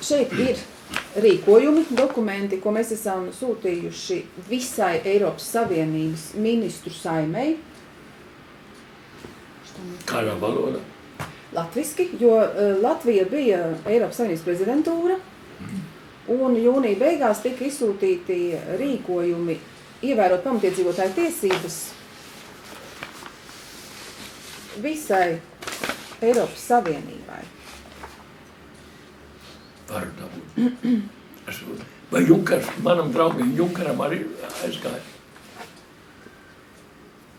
šeit ir rīkojumi, dokumenti, ko mēs esam sūtījuši visai Eiropas Savienības ministru saimei. Kādā valodā? Latviski, jo Latvija bija Eiropas Savienības prezidentūra, un jūnija beigās tika izsūtīti rīkojumi ievērot pamatiedzīvotāju tiesības visai Eiropas Savienībai. Varu dabūt. Vai Junkers, manam draugam Junkeram arī aizgāja?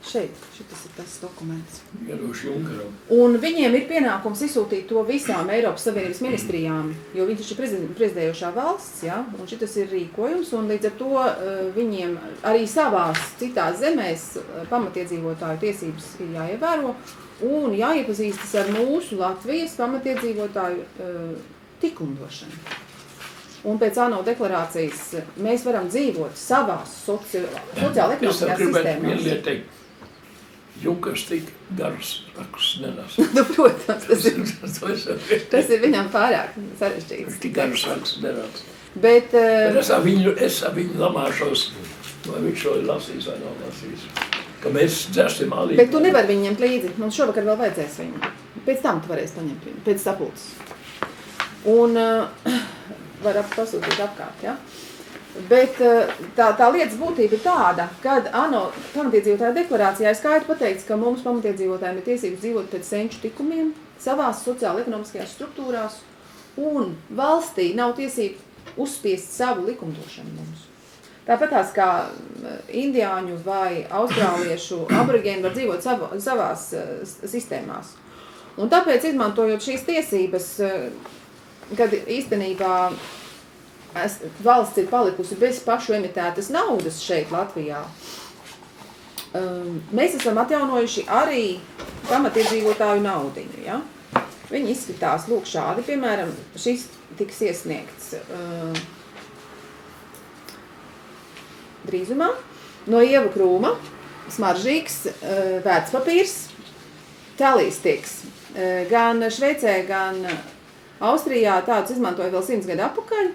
Šeit, šitas ir tas dokuments. Iedošu Junkeram. Un viņiem ir pienākums izsūtīt to visām Eiropas Savienības ministrijām, jo viņi taču ir prezidējošā valsts, ja? Un šitas ir rīkojums, un līdz ar to viņiem arī savās citās zemēs pamatiedzīvotāju tiesības ir jāievēro un jāiepazīstas ar mūsu Latvijas pamatiedzīvotāju likumdošanu. Un pēc ANO deklarācijas mēs varam dzīvot savās sociāla-ekonomiskajās sistēmās. Junkers tik garus rakstus nelas. Nu, protams, tas ir viņam pārāk sarežģīts. Tik garus rakstus nelas. Bet es ar viņu lamāšos, vai viņš šo ir lasījis vai nav lasījis. Ka mēs dzersim alīgi. Bet tu nevari viņu ņemt līdzi. Mums šovakar vēl vajadzēs viņu. Pēc tam tu varēsi paņemt viņu, pēc sapulces. Un var pasūtīt apkārt, ja? Bet tā lietas būtība ir tāda, kad ANO pamatiedzīvotāju deklarācijā ir skaidri pateikts, ka mums pamatiedzīvotājiem ir tiesības dzīvot pēc senču tikumiem, savās sociāla-ekonomiskajās struktūrās, un valstī nav tiesība uzspiest savu likumdošanu mums. Tāpatās kā indiāņu vai austrāliešu aborigēni var dzīvot savās sistēmās. Un tāpēc, izmantojot šīs tiesības, kad īstenībā valsts ir palikusi bez pašu emitētas naudas šeit Latvijā, mēs esam atjaunojuši arī pamatiedzīvotāju naudiņu. Ja? Viņi izskatās lūk šādi, piemēram, šis tiks iesniegts drīzumā no Ieva Krūma, smaržīgs vērtspapīrs, telīs tiks. Gan Šveicē, gan Austrijā tādus izmantoja vēl 100 gadu atpakaļ.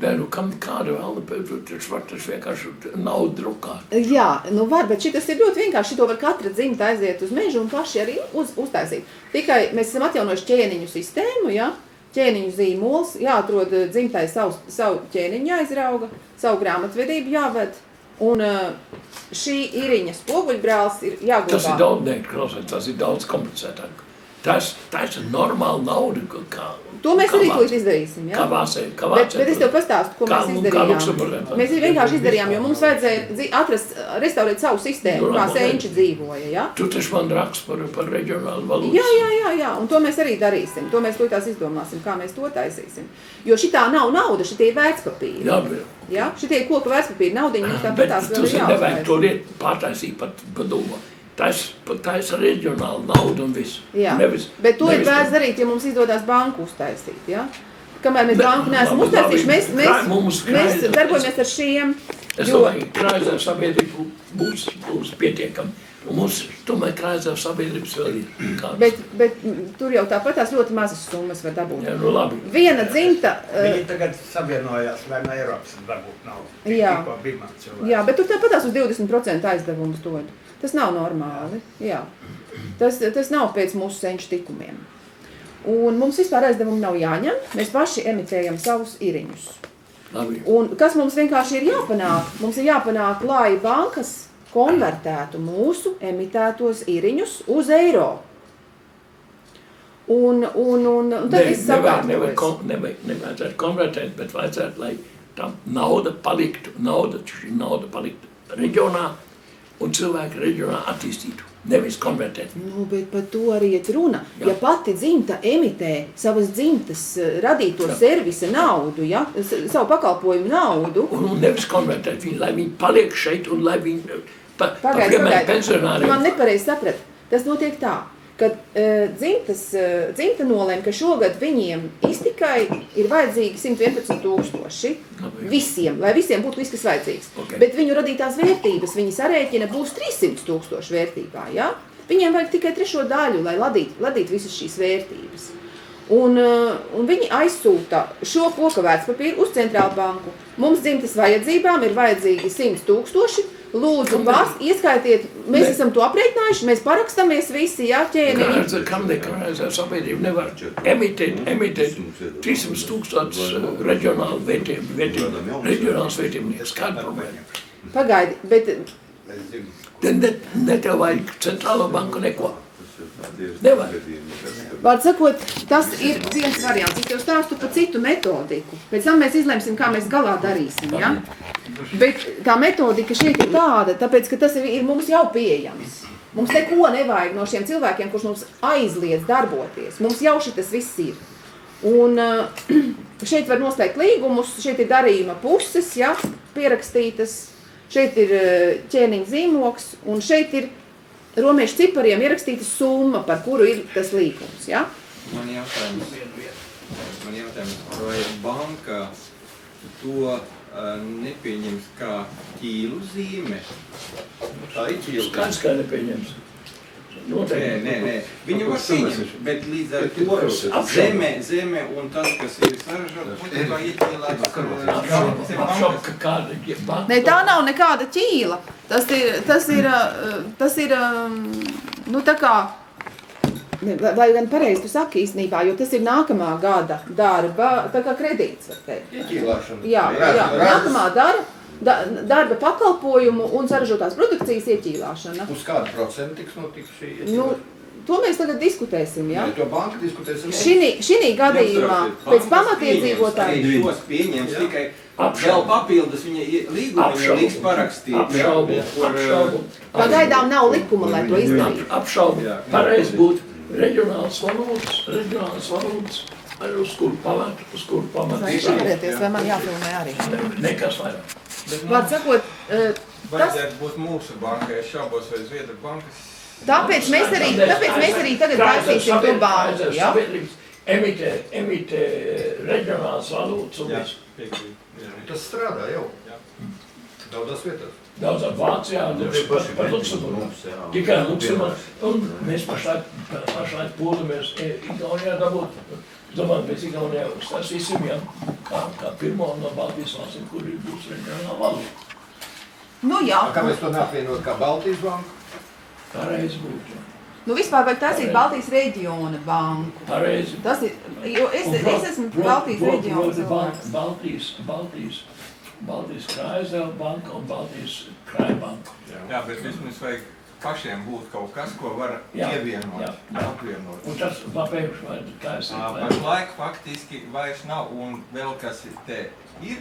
Nē, nu, kāda vēl, tas vienkārši naudu drukāt. Jā, nu var, bet šitas ir ļoti vienkārši. Šito var katra dzimta aiziet uz mežu un paši arī uztaisīt. Tikai mēs esam atjaunojuši ķēniņu sistēmu, ja? Ķēniņu zīmols, jāatrod dzimtai savu ķēniņu jāizrauga, savu grāmatvedību jāved. Un šī iriņa spoguļbrālis ir jāglabā. Tas ir daudz komplicētāk. Tas ir normāla nauda, kā... To mēs arī tūlīt izdarīsim, ja? Kā vācē. Bet es tev pastāstu, ko mēs izdarījām. Mēs vienkārši izdarījām, jo mums vajadzēja restaurēt savu sistēmu, kā senči dzīvoja, ja? Tu taču man raksts par reģionālu valodu. Jā, un to mēs arī darīsim. To mēs tūlītās izdomāsim, kā mēs to taisīsim. Jo šitā nav nauda, šitie ir vērtspapīri. Jā, šitie ir koka vērtspapīri, naudiņi mums tāpatās vēl ir jāuzvērst. Bet tu nevajag to lietu pārtaisīt pat padomā. Tā ir reģionāla nauda un visu. Jā, bet to ir vērts darīt, ja mums izdodās banku uztaisīt, ja? Kamēr mēs banku neesam uztaisījuši, mēs darbojamies ar šiem. Es domāju, ka krājumā sabiedrība būs pietiekami. Un mums tomēr krājumā sabiedrības vēl ir. Bet tur jau tāpatās ļoti mazas summas var dabūt. Jā, nu labi. Viena dzimta... Viņi tagad savienojās, lai no Eiropas dabūt naudu. Jā, bet tur tāpatās uz 20% aizdevumus dod. Tas nav normāli, jā. Tas nav pēc mūsu senču tikumiem. Un mums vispār aizdevumi nav jāņem, mēs paši emitējam savus iriņus. Labi. Un kas mums vienkārši ir jāpanāk? Mums ir jāpanāk, lai bankas konvertētu mūsu emitētos iriņus uz eiro. Un tad viss sakārtojas. Nevajadzētu konvertēt, bet vajadzētu, lai tā nauda paliktu reģionā, un cilvēki reģionā attīstītu, nevis konvertēt. Nu, bet par to arī ir runa. Jā. Ja pati dzimta emitē savas dzimtas radīto servisa naudu, ja, savu pakalpojumu naudu... Un nevis konvertēt viņu, lai viņi paliek šeit un lai viņi... Pagaid, man nepareizi saprat. Tas notiek tā, kad dzimta nolēma, ka šogad viņiem iztikai ir vajadzīgi 111,000 visiem, lai visiem būtu viss, kas vajadzīgs. Okay. Bet viņu radītās vērtības, viņi sarēķina būs 300,000 vērtībā, ja? Viņiem vajag tikai 3 daļu, lai ladītu visas šīs vērtības. Un viņi aizsūta šo koka vērtspapīru uz centrālu banku. Mums dzimtas vajadzībām ir vajadzīgi 100 000. Lūdzu, ieskaitiet, mēs esam to aprēķinājuši, mēs parakstāmies visi, jā, ķēniņi. Kamdēļ sabiedrība nevar emitēt 300 000 reģionālu vērtību, reģionāls vērtībnieks. Kāda problēma? Pagaidi, bet... Ne tev vajag centrālo banku neko. Nevar. Vārds sakot, tas ir viens variants. Es tev stāstu par citu metodiku. Pēc tam mēs izlemsim, kā mēs galā darīsim, ja? Bet tā metodika šeit ir tāda, tāpēc, ka tas ir mums jau pieejams. Mums neko nevajag no šiem cilvēkiem, kurš mums aizliedz darboties. Mums jau šitas viss ir. Un šeit var noslēgt līgumus, šeit ir darījuma puses, ja, pierakstītas, šeit ir ķēniņa zīmoks, un šeit ir romiešu cipariem ierakstīta summa, par kuru ir tas līgums, ja? Man jautājums, vai banka to nepieņems kā ķīlu zīme? Tā ir ķīlu. Skaidrs, kā nepieņems. Nē. Viņa var pieņemt, bet līdz ar to zeme un tas, kas ir saražot, būtībā ieķīlāts banka. Nē, tā nav nekāda ķīla. Tas ir, nu tā kā, vai gan pareizi tu saki īstenībā, jo tas ir nākamā gada darba, tā kā kredīts, var teikt. Ieķīlāšana. Jā, nākamā darba pakalpojumu un saražotās produkcijas ieķīlāšana. Uz kādu procentu tiks notiks šī ieķīlāšana? Nu, to mēs tagad diskutēsim, jā? Nē, to banka diskutēsim. Šinī gadījumā pēc pamatiedzīvotāji. Šos pieņems tikai vēl papildus viņa līguma, viņa liks parakstīt. Apšaubu. Pagaidām nav likuma, lai to izdarītu. Apšaubu. Pareiz būt reģionāls valūtas. Uz kuru pamatu. Vai šķirēties, vai man jāfilmē arī? Nekas vairāk. Vārds sakot, vajadzētu būt mūsu bankai, es šaubos vai Zviedru bankas. Tāpēc mēs arī tagad taisīsim to banku, ja? Sabiedrības emitē reģionāls valūtas un visu. Tas strādā jau. Daudzās vietās. Daudzā Vācijā, par Luksemburgu. Tikai Luksemburgu. Un mēs pašlaik pūlamies Igaunijā dabūt. Domāju, pēc Igaunijā uzstāsīsim, ja, kā pirmo no Baltijas valstīm, kur būs reģionālā valūta. Nu jā. Kāpēc to neapvienot kā Baltijas banku? Pareizi būtu. Nu vispār vajag taisīt Baltijas reģiona banku. Pareizi. Tas ir, jo es esmu Baltijas reģiona cilvēks. Baltijas krājzela banka un Baltijas krājbanka. Jā, bet vismaz vajag pašiem būt kaut kas, ko var ievienot, apvienot. Un tas papējuši vai taisīt. Pašlaik faktiski vairs nav, un vēl kas te ir,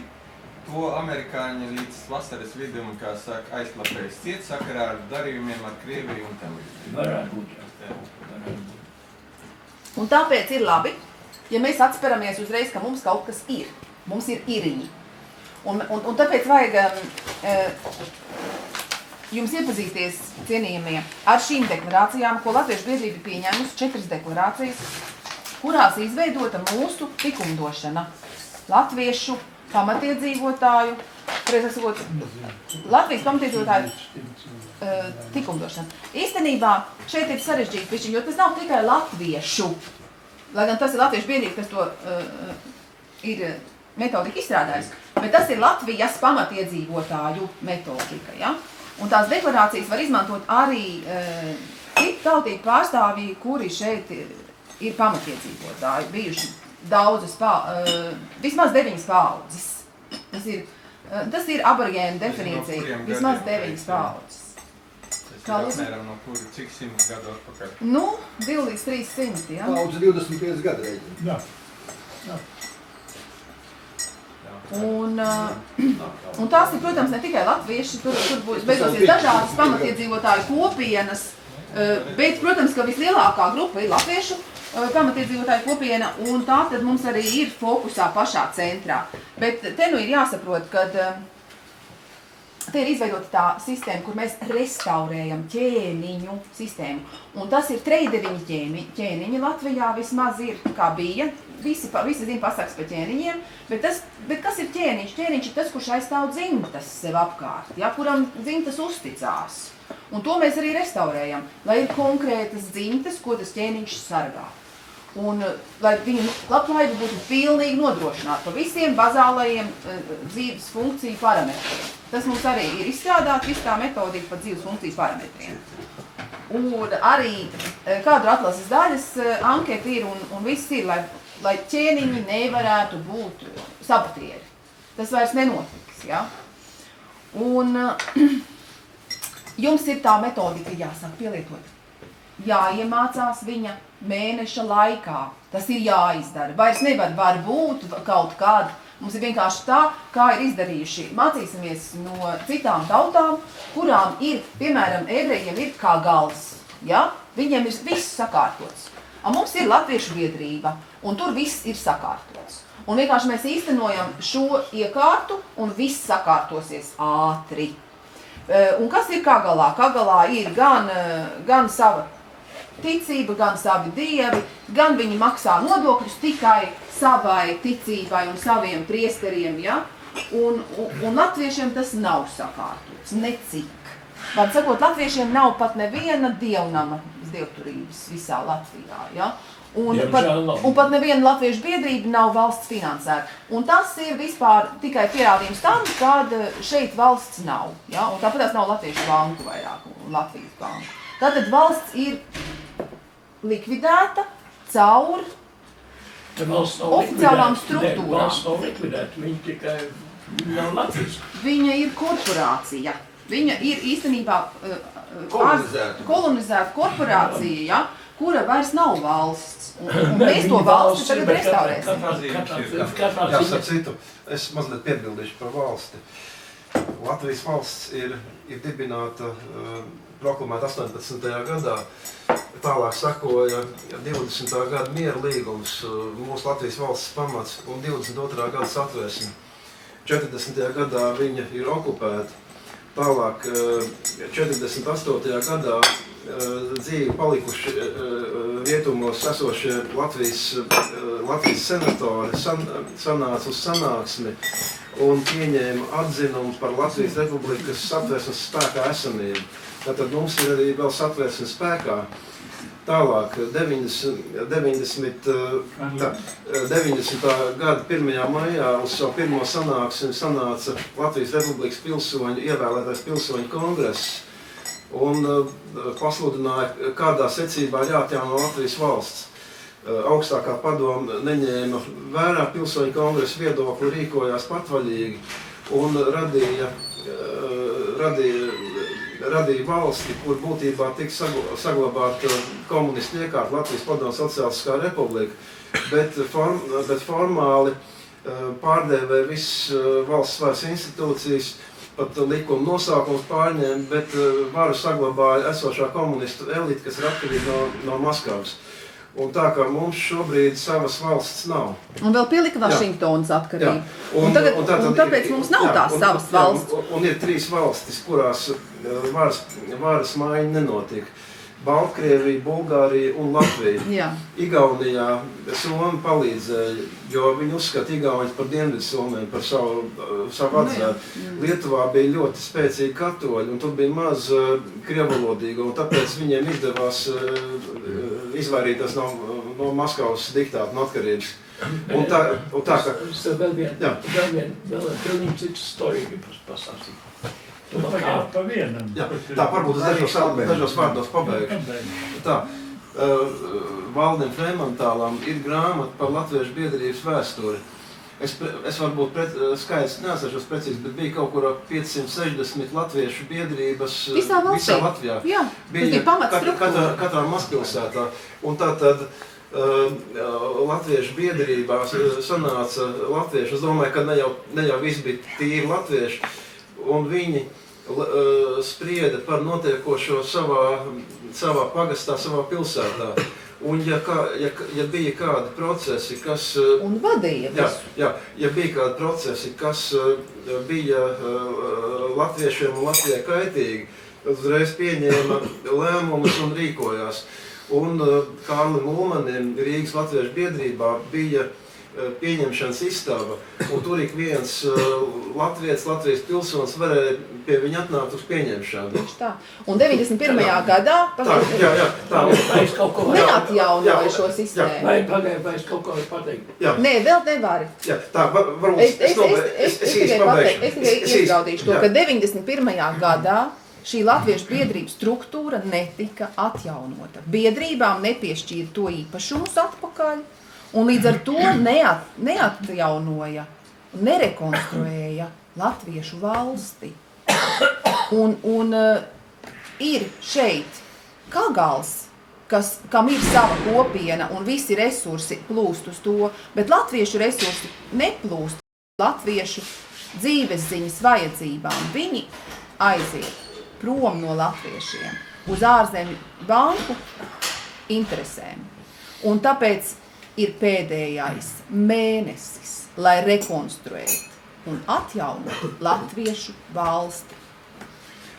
to amerikāņi līdz vasaras vidum, kā saka, aizklapējas ciet sakarā ar darījumiem ar Krieviju un tam līdzīgi. Varētu būt. Un tāpēc ir labi, ja mēs atsperamies uzreiz, ka mums kaut kas ir. Mums ir iriņi. Un tāpēc vajag jums iepazīties, cienījamie, ar šīm deklarācijām, ko Latviešu biedrība ir pieņēmusi 4 deklarācijas, kurās izveidota mūsu likumdošana. Latviešu pamatiedzīvotāju, Latvijas pamatiedzīvotāju likumdošana. Īstenībā šeit ir sarežģīti, jo tas nav tikai latviešu, lai gan tas ir Latviešu biedrība, kas to ir metodika izstrādājis, bet tas ir Latvijas pamatiedzīvotāju metodika, ja? Un tās deklarācijas var izmantot arī citu tautību pārstāvji, kuri šeit ir pamatiedzīvotāji, bijuši daudzas, vismaz 9 paaudzes. Tas ir aborigēna definīcija, vismaz 9 paaudzes. Apmēram no kuri cik 100 gadu atpakaļ? Nu, 2 līdz 300, ja? Paudze 25 gadu reizi. Jā. Un tās ir, protams, ne tikai latvieši, tur būs beidosies dažādas pamatiedzīvotāju kopienas, bet, protams, ka vislielākā grupa ir latviešu pamatiedzīvotāju kopiena, un tā tad mums arī ir fokusā pašā centrā. Bet te nu ir jāsaprot, ka te ir izveidota tā sistēma, kur mēs restaurējam ķēniņu sistēmu. Un tas ir 39 ķēniņi Latvijā vismaz ir, kā bija. Visi zina pasaks par ķēniņiem, bet kas ir ķēniņš? Ķēniņš ir tas, kurš aizstāv dzimtas sev apkārt, ja, kuram dzimtas uzticās. Un to mēs arī restaurējam, lai ir konkrētas dzimtas, ko tas ķēniņš sargā. un lai viņu labklājība būtu pilnīgi nodrošināta pa visiem bazālajiem dzīves funkciju parametriem. Tas mums arī ir izstrādāt, viss tā metodika par dzīves funkcijas parametriem. Un arī kādu atlases daļas anketa ir un viss ir, lai ķēniņi nevarētu būt sabotieri. Tas vairs nenotiks, ja? Un jums ir tā metodika jāsāk pielietot. Jāiemācās viņa mēneša laikā. Tas ir jāizdara. Vairs var būt kaut kāda. Mums ir vienkārši tā, kā ir izdarījuši. Mācīsimies no citām tautām, kurām ir, piemēram, ebrejiem ir kā gals. Ja? Viņiem ir viss sakārtots. Un mums ir latviešu biedrība, un tur viss ir sakārtots. Un vienkārši mēs īstenojam šo iekārtu, un viss sakārtosies ātri. Un kas ir Kagalā? Kagalā ir gan sava ticība, gan savi dievi, gan viņi maksā nodokļus tikai savai ticībai un saviem priesteriem, ja? Un latviešiem tas nav sakārtots, necik. Var sakot, latviešiem nav pat neviena dievnama dievturības visā Latvijā, ja? Un pat neviena latviešu biedrība nav valsts finansēta. Un tas ir vispār tikai pierādījums tam, kad šeit valsts nav. Ja? Un tāpēc tās nav Latviešu banku vairāk un Latvijas banku. Tātad valsts ir likvidēta caur oficiālām struktūrām. Valsts nav likvidēta, viņa tikai nav Latvijas. Viņa ir korporācija. Viņa ir īstenībā kolonizēta korporācija, ja? Kura vairs nav valsts. Un mēs to valsti tagad restaurēsim. Jā, starp citu, es mazliet piebildīšu par valsti. Latvijas valsts ir dibināta, proklamēta 18. gadā. Tālāk sakoja 20. gada miera līgums, mūsu Latvijas valsts pamats, un 22. gada satversme. 40. gadā viņa ir okupēta. Tālāk 48. gadā dzīvi palikuši rietumos esošie Latvijas senatori sanāca uz sanāksmi un pieņēma atzinumu par Latvijas Republikas satversmes spēkā esamību. Tātad mums ir arī vēl satversmes spēkā. Tālāk, 90. gada 1. maijā uz savu pirmo sanāksmi sanāca Latvijas Republikas pilsoņu, ievēlētais pilsoņu kongress un pasludināja, kādā secībā jāatjauno Latvijas valsts. Augstākā padoma neņēma vērā pilsoņu kongresa viedokli, rīkojās patvaļīgi un radīja valsti, kur būtībā tika saglabāta komunistu iekārta Latvijas Padomju Sociālistiskā republika, bet formāli pārdēvēja visas valsts varas institūcijas, pat likuma nosaukums pārņēma, bet varu saglabāja esošā komunistu elite, kas ir atkarīga no Maskavas. Un tā kā mums šobrīd savas valsts nav. Un vēl pielika Vašingtonas atkarība. Un tāpēc mums nav tās savas valsts. Un ir 3 valstis, kurās varas maiņa nenotiek. Baltkrievija, Bulgārija un Latvija. Jā. Igaunijā Somi palīdzēja, jo viņi uzskata Igauņus par Dienvidsomiem, par savu atzētu. Lietuvā bija ļoti spēcīgi katoļi, un tur bija maz krievalodīga, un tāpēc viņiem izdevās izvairīties no Maskavas diktāta un atkarības. Un tā ka... Vēl viena pilnīgi cita storija pasāstīt. Pa vienam. Jā, tā varbūt es dažos vārdos pabeigšu. Tā, Valdim Freimantālam ir grāmata par Latviešu biedrības vēsturi. Es varbūt skaidrs neatceršos precīzi, bet bija kaut kur 560 latviešu biedrības visā Latvijā. Jā, tas bija pamatstruktūra. Katrā mazpilsētā. Un tātad latviešu biedrībā sanāca latvieši. Es domāju, ka ne jau visi bija tīri latvieši. Un viņi sprieda par notiekošo savā pagastā, savā pilsētā. Un ja bija kādi procesi, kas... Un vadīja visu. Ja bija kādi procesi, kas bija latviešiem un Latvijai kaitīgi, tad uzreiz pieņēma lēmumus un rīkojās. Un Kārlim Ulmanim Rīgas Latviešu biedrībā bija pieņemšanas istaba, un tur ik viens Latvijas pilsonis varēja pie viņa atnākt uz pieņemšanu. Tieši tā. Un 91. gadā neatjaunoja šo sistēmu. Vai es kaut ko varu pateikt? Nē, vēl nevari. Jā, tā, varbūt Es tikai iegraudīšu to, ka 91. gadā šī latviešu biedrības struktūra netika atjaunota. Biedrībām nepiešķīra to īpašumus atpakaļ, un līdz ar to neatjaunoja, nerekonstruēja latviešu valsti. Un ir šeit Kagals, kam ir sava kopiena un visi resursi plūst uz to, bet latviešu resursi neplūst latviešu dzīvesziņas vajadzībām. Viņi aiziet prom no latviešiem uz ārzemju banku interesēm. Un tāpēc ir pēdējais mēnesis, lai rekonstruētu un atjaunotu latviešu valsti.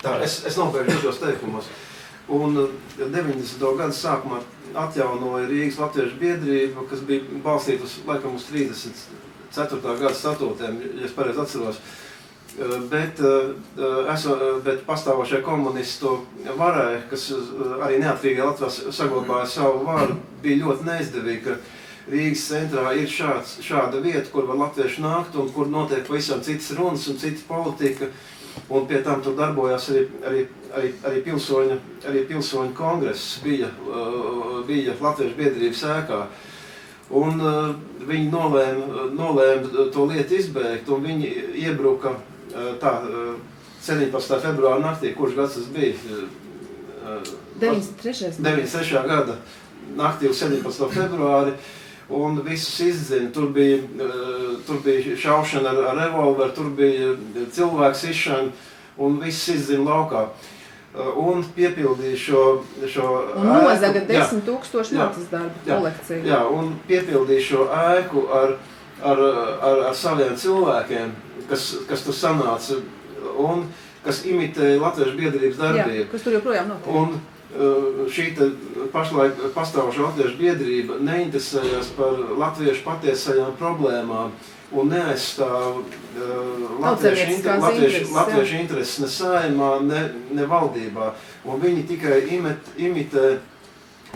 Tā, es nobeigšu šos teikumos. Un 90. gadu sākumā atjaunoja Rīgas latviešu biedrību, kas bija balstīta laikam uz 34. gada statūtiem, ja es pareizi atceros. Bet pastāvošie komunistu varai, kas arī neatkarīgajā Latvijā saglabāja savu varu, bija ļoti neizdevīgi, ka Rīgas centrā ir šāda vieta, kur var latvieši nākt un kur notiek pavisam citas runas un cita politika. Un pie tam tur darbojās arī pilsoņu kongress, bija Latviešu biedrības ēkā. Un viņi nolēma to lietu izbeigt, un viņi iebruka 17. februāra naktī, kurš gads tas bija? 93. gada naktī uz 17. februāri, un visus izdzina. Tur bija šaušana ar revolveru, tur bija cilvēks izšana, un visus izdzina laukā. Un piepildīja šo un nozaga 10,000 mākslas darbu kolekciju. Jā, un piepildīja šo ēku ar saviem cilvēkiem, kas tur sanāca, un kas imitēja Latviešu biedrības darbību. Jā, kas tur joprojām notiek. Un šī pašlaik pastāvoša Latviešu biedrība neinteresējās par latviešu patiesajām problēmām un neaizstāv latviešu intereses ne saimā, ne valdībā. Un viņi tikai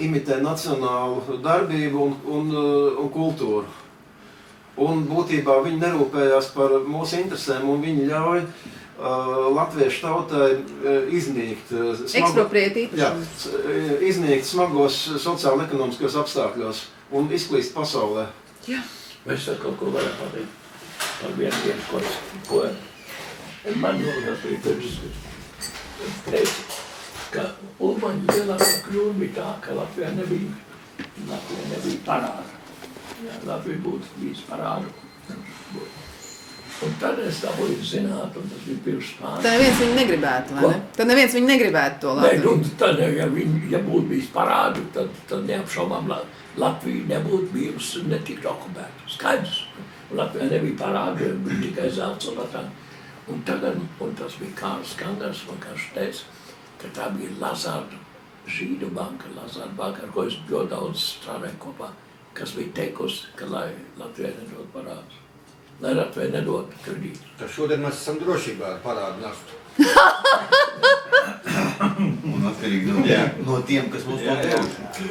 imitē nacionālu darbību un kultūru. Un būtībā viņi nerūpējās par mūsu interesēm, un viņi ļauj latviešu tautai iznīkt. Ekspropriēt īpašumus. Iznīkt smagos sociāli-ekonomiskos apstākļos un izklīst pasaulē. Jā. Vai es kaut ko varu pateikt par vienu vietu, ko man ļoti teica, ka Ulmaņu lielākā kļūda bija tā, ka Latvijā nebija parāda. Latvija būtu bijis parādu. Un tad es dabūju zināt, un tas bija pirms Spānijas. Tad neviens viņu negribētu, vai ne? Tad neviens viņu negribētu to Latviju. Nē, tad, ja būtu bijis parādu, tad neapšaubām Latvija nebūtu bijusi netik okupēta. Skaidrs. Latvijā nebija parādu, bija tikai zelts un latā. Un tagad, un tas bija Kārls Kangars, man kāds teica, ka tā bija Lazarda, Žīdu banka, Lazarda banka, ar ko es ļoti daudz strādāju kopā, kas bija teikusi, ka lai Latvijai nedod parādus. Lai Latvijai nedod kredītu. Tad šodien mēs esam drošībā ar parādu nastu. Un atkarīgi no tiem, kas mums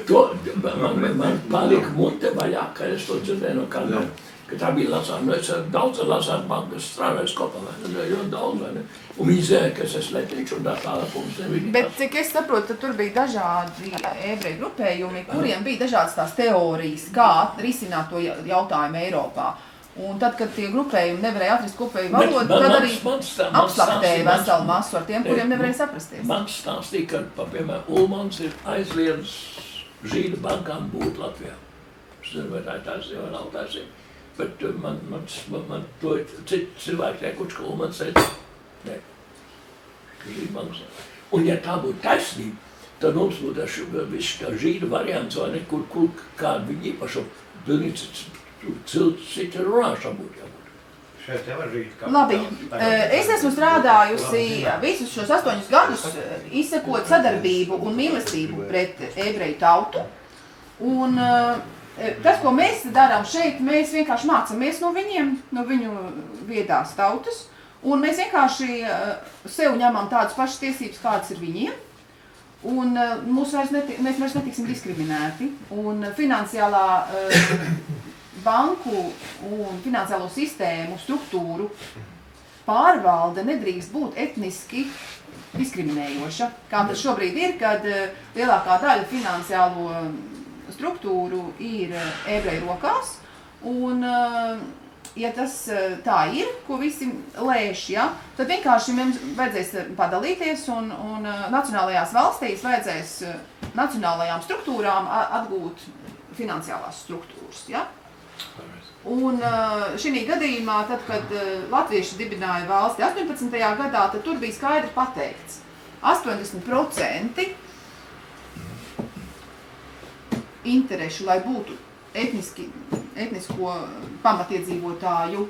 to man palika munte vaļā, ka es to dzirdēju no kādiem, ka tā bija Lazarda. Es daudz ar Lazarda bankas strādāju kopā, ļoti daudz, vai ne? Un viņi zēja, ka es esmu Letīču un tā tālāk, un viņi... Bet cik es saprotu, tad tur bija dažādi ebreju grupējumi, kuriem bija dažādas tās teorijas, kā risināt to jautājumu Eiropā. Un tad, kad tie grupējumi nevarēja atrast kopēju valodu, tad arī apslaktēja veselu masu ar tiem, kuriem nevarēja saprasties. Man stāstīja, ka, piemēram, Ulmans ir aizliedz Žīdu bankām būt Latvijā. Es nezinu, vai tā ir taisnība vai nav taisnība. Bet man to cilvēki teikuši, ka Ulmans teica, ne, Žīdu bankas. Un ja tā būtu taisnība, tad mums būtu viss kā Žīdu variants vai ne, kur kādu viņi īpašumu. Citi runāšana būtu jābūt. Šeit jau var žīt kā... Labi, es esmu strādājusi visus šos 8 gadus, izsekot sadarbību un mīlestību pret ebreju tautu. Un tas, ko mēs darām šeit, mēs vienkārši mācāmies no viņiem, no viņu viedās tautas, un mēs vienkārši sev ņemam tādas pašas tiesības, kādas ir viņiem, un mēs vairs netiksim diskriminēti, un finansiālā banku un finansiālo sistēmu struktūru pārvalde nedrīkst būt etniski diskriminējoša, kā tas šobrīd ir, kad lielākā daļa finansiālo struktūru ir ebreju rokās, un ja tas tā ir, ko visi lēš, ja, tad vienkārši mums vajadzēs padalīties un nacionālajās valstīs vajadzēs nacionālajām struktūrām atgūt finansiālās struktūras, ja. Un šī gadījumā, tad, kad latvieši dibināja valsti 18. gadā, tad tur bija skaidri pateikts 80% interešu, lai būtu etnisko pamatiedzīvotāju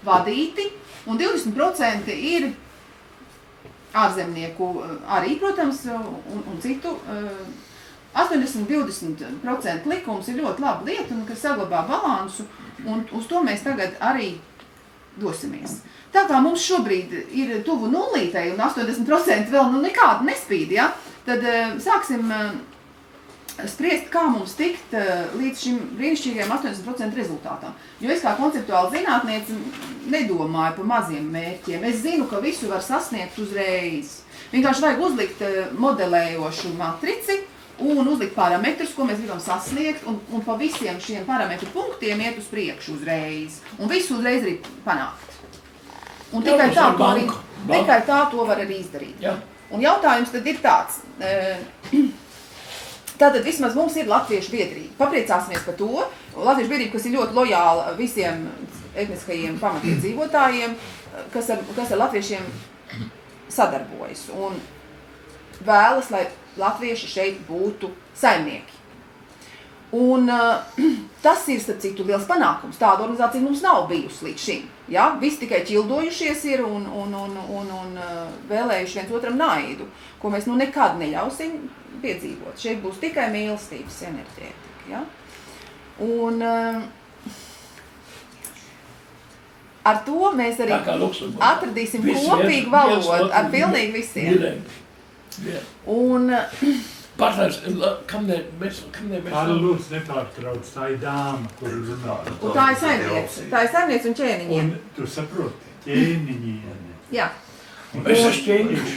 vadīti, un 20% ir ārzemnieku arī, protams, un citu. 80-20% likums ir ļoti laba lieta, un kas saglabā balansu, un uz to mēs tagad arī dosimies. Tā kā mums šobrīd ir tuvu nulītei, un 80% vēl nekādu nespīd, ja, tad sāksim spriest, kā mums tikt līdz šim brīnišķīgajiem 80% rezultātām. Jo es kā konceptuāli zinātniece nedomāju par maziem mērķiem. Es zinu, ka visu var sasniegt uzreiz. Vienkārši vajag uzlikt modelējošu matrici un uzlikt parametrus, ko mēs gribam sasniegt, un pa visiem šiem parametru punktiem iet uz priekšu uzreiz. Un visu uzreiz arī panākt. Un tikai tā to var arī izdarīt. Jā. Un jautājums tad ir tāds. Tātad vismaz mums ir latviešu biedrība. Papriecāsimies par to. Latviešu biedrība, kas ir ļoti lojāla visiem etniskajiem pamatiedzīvotājiem, kas ar latviešiem sadarbojas. Un vēlas, lai latvieši šeit būtu saimnieki. Un tas ir, starp citu, liels panākums. Tāda organizācija mums nav bijusi līdz šim. Ja? Visi tikai ķildojušies ir un vēlējuši viens otram naidu, ko mēs nekad neļausim piedzīvot. Šeit būs tikai mīlestības enerģētika. Ja? Un ar to mēs arī atradīsim kopīgu valodu ar pilnīgi visiem. Un partners, kamdēļ mēs... Lūdzu, nepārtrauc, tā ir dāma, kuru runā. Un tā ir saimniece un ķēniņiem. Un tu saproti, ķēniņiem. Jā. Es esmu ķēniņš.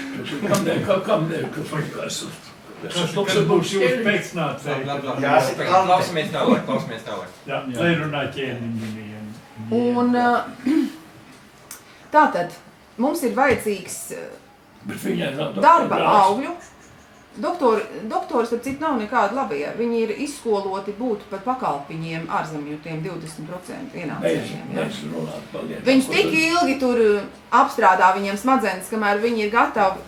Kamdēļ, Tas būs jūs pēcnācēji. Klausamies tālāk. Jā, lai runā ķēniņiem. Un tātad mums ir vajadzīgs darba augļu. Doktori, starp citu, nav nekāda labie. Viņi ir izskoloti būt par pakalpiņiem ārzemjotiem 20% ienācējiem. Ja? Viņš tik ilgi tur apstrādā viņiem smadzenes, kamēr viņi ir gatavi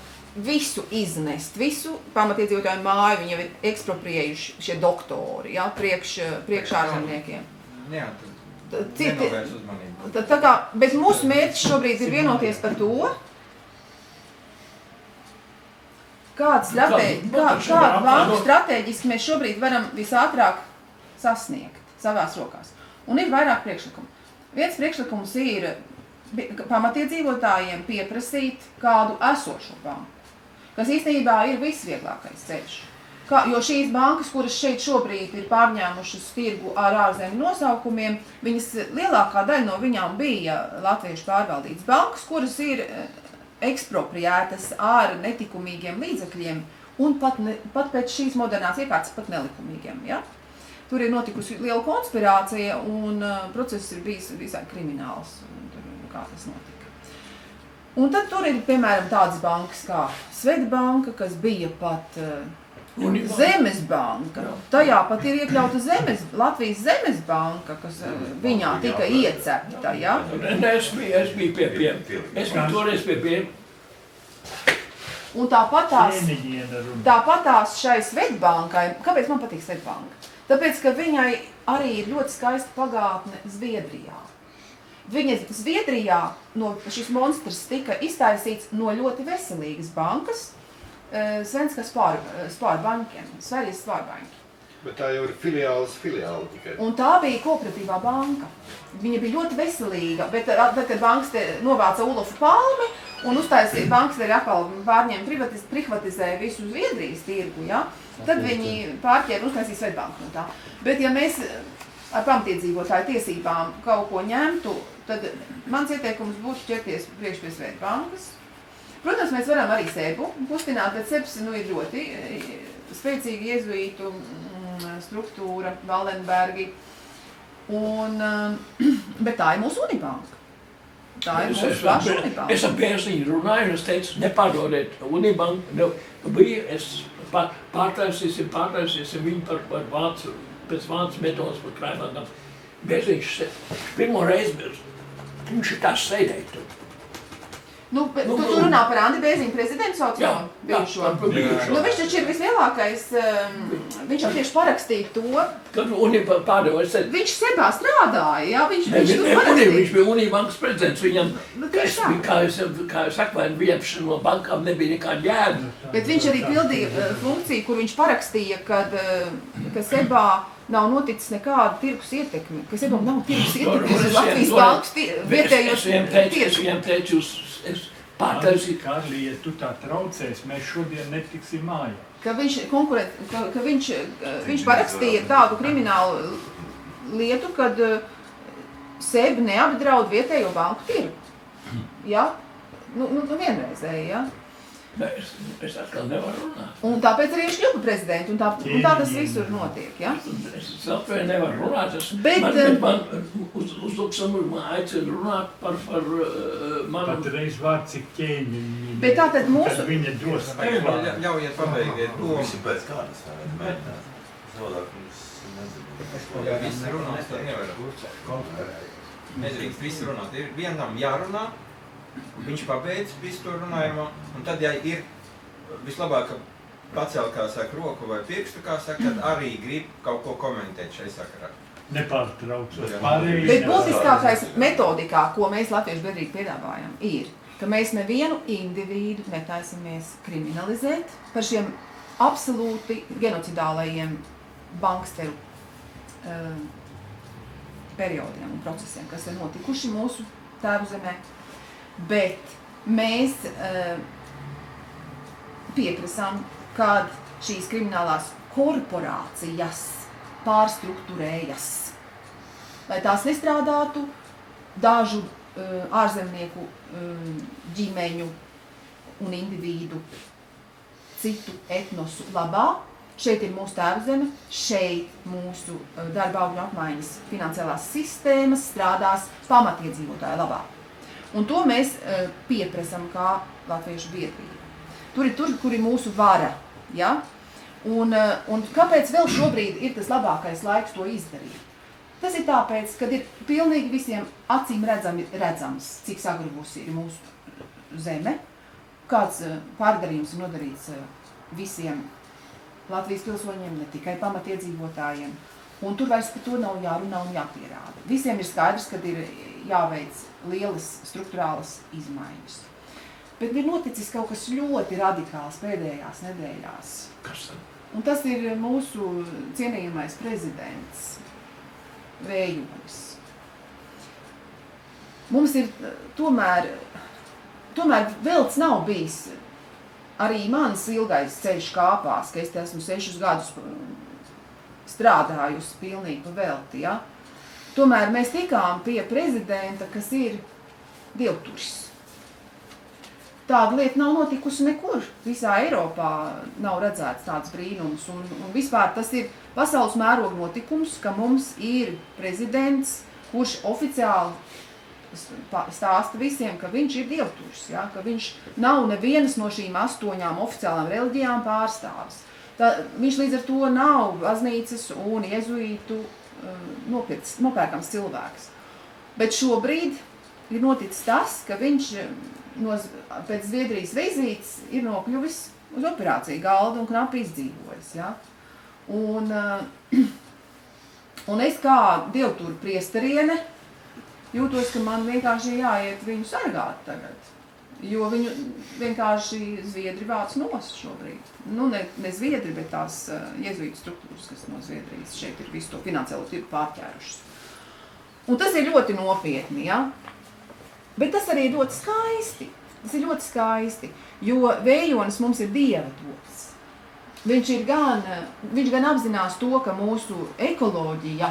visu iznest, visu pamatiedzīvotāju māju, viņi jau ir ekspropriējuši šie doktori, ja? priekš ārzemniekiem. Jā, nenovērs uzmanību. Bet mūsu mērķis šobrīd ir vienoties par to, kādu banku stratēģiski mēs šobrīd varam visātrāk sasniegt savās rokās. Un ir vairāk priekšlikumu. Viens priekšlikums ir pamatiedzīvotājiem pieprasīt kādu esošo banku, kas īstenībā ir visvieglākais ceļš. Jo šīs bankas, kuras šeit šobrīd ir pārņēmušas tirgu ar ārzemju nosaukumiem, lielākā daļa no viņām bija latviešu pārvaldītas bankas, kuras ir ekspropriētas ar netikumīgiem līdzekļiem un pat pēc šīs modernās iekārtas pat nelikumīgiem. Ja? Tur ir notikusi liela konspirācija un process ir bijis visai krimināls, kā tas notika. Un tad tur ir, piemēram, tādas bankas kā Svedbanka, kas bija pat Zemes banka. Tajā pat ir iekļauta Latvijas Zemes banka, kas viņā tika iecepta, ja? Es biju pie toreiz pie. Un tāpatās šai Svedbankai, kāpēc man patīk Svedbanka? Tāpēc, ka viņai arī ir ļoti skaista pagātne Zviedrijā. Zviedrijā šis monstrs tika iztaisīts no ļoti veselīgas bankas, Svenska Sparbanken, Sveriges Sparbanken. Bet tā jau ir filiāla tikai. Un tā bija kooperatīvā banka. Viņa bija ļoti veselīga, bet tad, kad bankas novāca Olofu Palmi un uztaisīja bankas arī atkal pārņēma privatizēja visu Zviedrijas tirgu, ja? Tad viņi pārķēra un uztaisīja Svetbanku no tā. Bet ja mēs ar pamatiedzīvotāju tiesībām kaut ko ņemtu, tad mans ieteikums būtu ķerties priekš pie Svetbankas. Protams, mēs varam arī Sebu kustināt, bet Sebs ir ļoti spēcīgi iezuītu struktūra, Valdenbergi, bet tā ir mūsu Unibanka. Tā ir mūsu paša Unibanka. Es ar Bērziņu runāju, un es teicu, nepārdodiet Unibanku, es pārtaisīsim viņu par vācu, pēc vācu metodas par krājumākām. Bērziņš pirmo reizi, viņš ir tās sēdēja tur. Tu runā par Andi Bēziņu prezidentu saucamo bijušo. Viņš taču ir vislielākais, viņš jau tieši parakstīja to. Viņš Sebā strādāja, jā, viņš tur parakstīja. Viņš bija Unibankas prezidents, viņam, kā es saku, viņam no bankām nebija nekāda jēga. Bet viņš arī pildīja funkciju, kur viņš parakstīja, ka Sebā nav noticis nekāda tirgus ietekme, ka Sebam nav tirgus ietekme uz Latvijas bankas vietējos tirgus. Es viņam teicu, es pārtaisīju. Kārli, ja tu tā traucēs, mēs šodien netiksim mājā. Ka viņš parakstīja tādu kriminālu lietu, kad Seb neapdraud vietējo banku tirgu. Ja? Vienreizēji, ja? Es atkal nevaru runāt. Un tāpēc arī viņš kļuva prezidentu, un tā tas visur notiek, ja? Es vēl nevaru runāt, man uz Luksemburgu man aicina runāt par manu... Pat reiz vārds ir ķēņi, bet tātad mūsu... kad viņa dos... Ļaujiet pabeigiet to. Visi pēc kādas varētu mēģināt. Savādāk mums nezinu. Ja visi runās, tad nevar. Nedrīkst visi runāt. Ir vienam jārunā. Viņš pabeidz visu to runājumu, un tad, ja ir vislabāk pacelt, kā saka, roku vai pirkstu, kā saka, tad arī grib kaut ko komentēt šai sakarā. Nepārtraucot. Bet būtiskākais metodikā, ko mēs Latviešu biedrīgi piedāvājam, ir, ka mēs nevienu individu netaisamies kriminalizēt par šiem absolūti genocidālajiem banksteru periodiem un procesiem, kas ir notikuši mūsu tēvu zemē. Bet mēs pieprasām, kad šīs kriminālās korporācijas pārstruktūrējas, lai tās nestrādātu dažu ārzemnieku ģimeņu un individu citu etnosu labā. Šeit ir mūsu tēvzeme, šeit mūsu darba augļu apmaiņas finansiālās sistēmas strādās pamatiedzīvotāju labā. Un to mēs pieprasam kā Latviešu biedrība. Tur, kur ir mūsu vara, ja? Un kāpēc vēl šobrīd ir tas labākais laiks to izdarīt? Tas ir tāpēc, kad ir pilnīgi visiem acīm redzams, cik sagrubusi ir mūsu zeme, kāds pārdarījums ir nodarīts visiem Latvijas pilsoņiem, ne tikai pamatiedzīvotājiem. Un tur vairs par to nav jārunā un jāpierāda. Visiem ir skaidrs, kad ir jāveic lielas struktūrālas izmaiņas. Bet ir noticis kaut kas ļoti radikāls pēdējās nedēļās. Kas tad? Un tas ir mūsu cienījamais prezidents Vējonis. Mums ir tomēr velts nav bijis arī mans ilgais ceļš kāpās, ka es te esmu 6 gadus strādājusi pilnīgi pa velti, ja? Tomēr mēs tikām pie prezidenta, kas ir dievturis. Tāda lieta nav notikusi nekur. Visā Eiropā nav redzēts tāds brīnums. Un vispār tas ir pasaules mēroga notikums, ka mums ir prezidents, kurš oficiāli stāsta visiem, ka viņš ir dievturis, ja? Ka viņš nav nevienas no šīm 8 oficiālām reliģijām pārstāvis. Viņš līdz ar to nav baznīcas un jezuītu nopērkams cilvēks. Bet šobrīd ir noticis tas, ka viņš pēc Zviedrijas vizītes ir nokļuvis uz operāciju galda un knapi izdzīvojis. Ja? Un es kā dievturu priesteriene jūtos, ka man vienkārši jāiet viņu sargāt tagad. Jo viņu vienkārši Zviedri vāc nos šobrīd. Nu, ne Zviedri, bet tās jezuītu struktūras, kas no Zviedrijas šeit ir visu to finansiālo tirgu pārķērušas. Un tas ir ļoti nopietni, ja? Bet tas arī ir ļoti skaisti. Tas ir ļoti skaisti, jo Vējonis mums ir Dieva dots. Viņš gan apzinās to, ka mūsu ekoloģija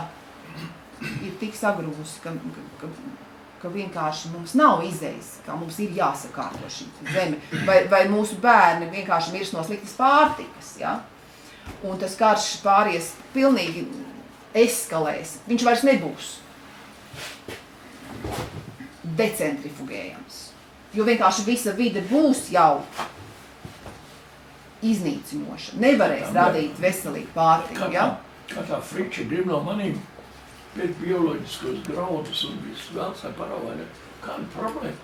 ir tik sagrūsi, ka vienkārši mums nav izejas, kā mums ir jāsakārto šī zeme, vai mūsu bērni vienkārši mirs no sliktas pārtikas, ja? Un tas karš pāries pilnīgi eskalēs, viņš vairs nebūs decentrifugējams, jo vienkārši visa vide būs jau iznīcinoša, nevarēs radīt veselīgu pārtiku, ja? Kā tā friča grib no manīm pēc bioloģiskos graudus un visu vēl sai parāvāļa. Kāda problēma?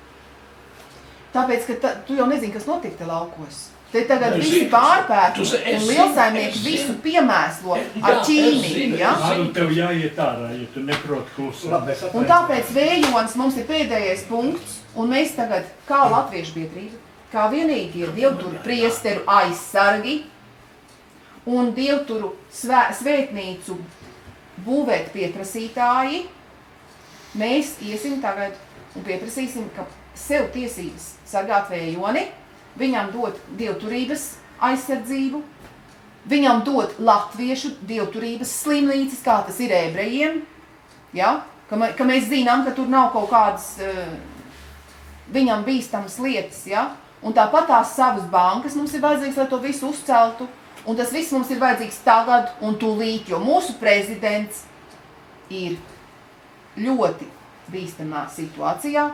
Tāpēc, ka tu jau nezini, kas notiek te laukos. Te tagad visi pārpērku un lielsaimnieki visu piemēslo ar ķīmiju, ja? Tev jāiet ārā, ja tu neproti klusēt. Un tāpēc Vējonis mums ir pēdējais punkts, un mēs tagad, kā Latviešu biedrība, kā vienīgi ir dievturu priesteru aizsargi un dievturu svētnīcu būvēt pieprasītāji, mēs iesim tagad un pieprasīsim, ka sev tiesības sargāt Vējoni, viņam dot dievturības aizsardzību, viņam dot latviešu dievturības slimnīcas, kā tas ir ebrejiem, ja? Ka mēs zinām, ka tur nav kaut kādas viņam bīstamas lietas, ja? Un tāpat tās savas bankas mums ir vajadzīgs, lai to visu uzceltu. Un tas viss mums ir vajadzīgs tagad un tūlīt, jo mūsu prezidents ir ļoti bīstamā situācijā.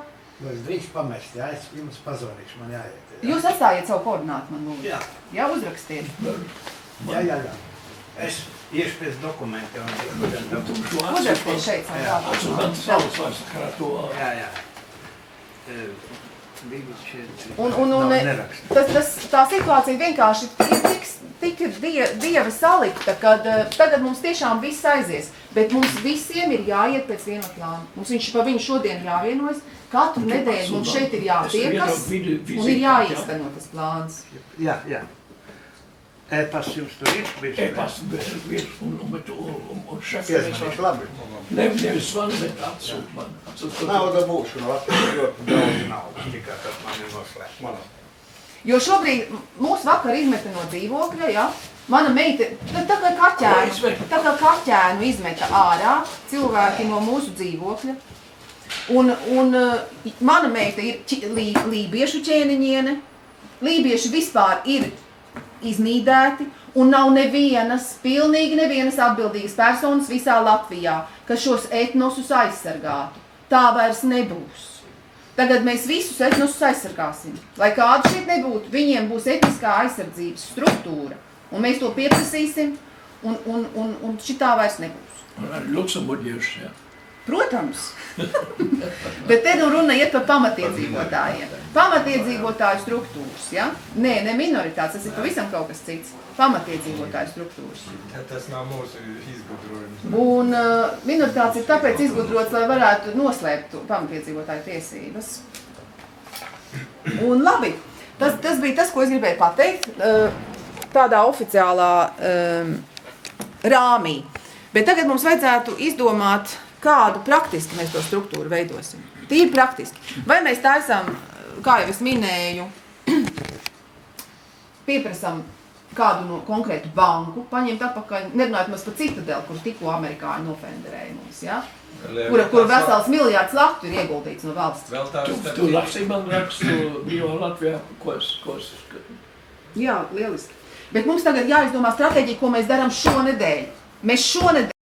Es drīkst pamest, jā, es jums pazvanīšu, man jāiet. Jā. Jūs atstājiet savu koordinātu man lūdzu. Jā. Jā, uzrakstiet. Jā. Es iešu pēc dokumentiem. Uzrakstiet šeit savu dātu. Jā. Tā situācija vienkārši ir tik dieva salikta, kad tagad mums tiešām viss aizies, bet mums visiem ir jāiet pēc viena plāna. Mums pa viņu šodien jāvienojas, katru nedēļu mums šeit ir jātiekas un ir jāīsteno tas plāns. Jā. E-pasts jums tur ir? E-pasts ir, un šefs Piesmanīšu labi. Nevis man, bet atsūt man. Nauda būšu no Latvijas ļoti daudz naudas, tikai tas man ir noslēgt. Jo šobrīd mūsu vakar izmeta no dzīvokļa, ja? Mana meita, tā kā kaķēnu izmeta ārā cilvēki no mūsu dzīvokļa. Un mana meita ir lībiešu ķēniņiene. Lībieši vispār ir iznīdēti un nav pilnīgi nevienas atbildīgas personas visā Latvijā, kas šos etnosus aizsargātu. Tā vairs nebūs. Tagad mēs visus etnosus aizsargāsim. Lai kādu šeit nebūtu, viņiem būs etniskā aizsardzības struktūra. Un mēs to pieprasīsim, un šitā vairs nebūs. Luksemburgieši, jā. Protams. Bet te nu runa iet par pamatiedzīvotājiem. Pamatiedzīvotāju struktūras, ja? Nē, ne minoritātes, tas ir pavisam kaut kas cits. Pamatiedzīvotāju struktūras. Tas nav mūsu izgudrojums. Un minoritātes ir tāpēc izgudrots, lai varētu noslēpt pamatiedzīvotāju tiesības. Un labi, tas bija tas, ko es gribēju pateikt, tādā oficiālā rāmī. Bet tagad mums vajadzētu izdomāt, kādu praktiski mēs to struktūru veidosim. Tīri praktiski. Vai mēs taisām, kā jau es minēju, pieprasam kādu no konkrētu banku, paņemt atpakaļ, nerunājot mēs par Citadeli, kur tikko amerikāņi nofenderēja mums, ja? Kura vesels miljārds latu ir ieguldīts no valsts. Tu lasīji man rakstu Brīvā Latvijā, ko es... Jā, lieliski. Bet mums tagad jāizdomā stratēģija, ko mēs darām šonedēļ. Mēs šonedēļ